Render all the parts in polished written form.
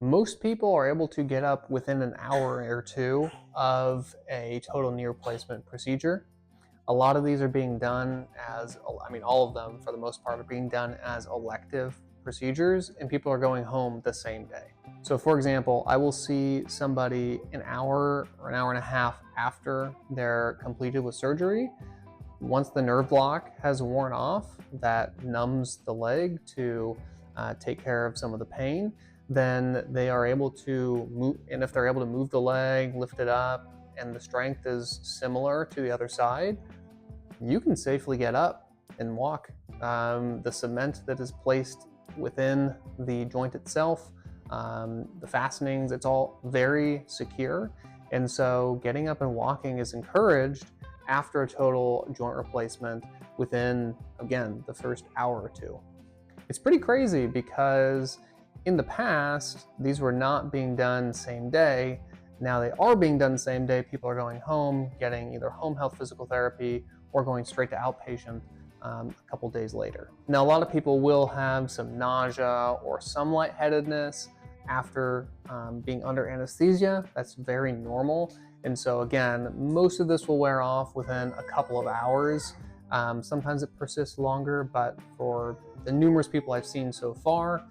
Most people are able to get up within an hour or two of a total knee replacement procedure. A lot of these are being done as, all of them for the most part are being done as elective procedures, and people are going home the same day. So, for example, I will see somebody an hour or an hour and a half after they're completed with surgery. Once the nerve block has worn off, that numbs the leg to take care of some of the pain, then they are able to move. And if they're able to move the leg, lift it up, and the strength is similar to the other side, you can safely get up and walk. The cement that is placed within the joint itself, the fastenings, it's all very secure. And so getting up and walking is encouraged after a total joint replacement within, again, the first hour or two. It's pretty crazy because in the past, these were not being done same day. Now they are being done same day. People are going home, getting either home health physical therapy or going straight to outpatient a couple days later. Now, a lot of people will have some nausea or some lightheadedness after being under anesthesia. That's very normal. And so again, most of this will wear off within a couple of hours. Sometimes it persists longer, but for the numerous people I've seen so far,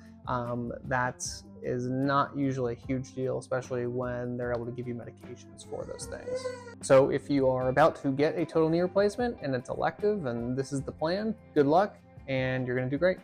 that is not usually a huge deal, especially when they're able to give you medications for those things. So if you are about to get a total knee replacement and it's elective and this is the plan, good luck and you're going to do great.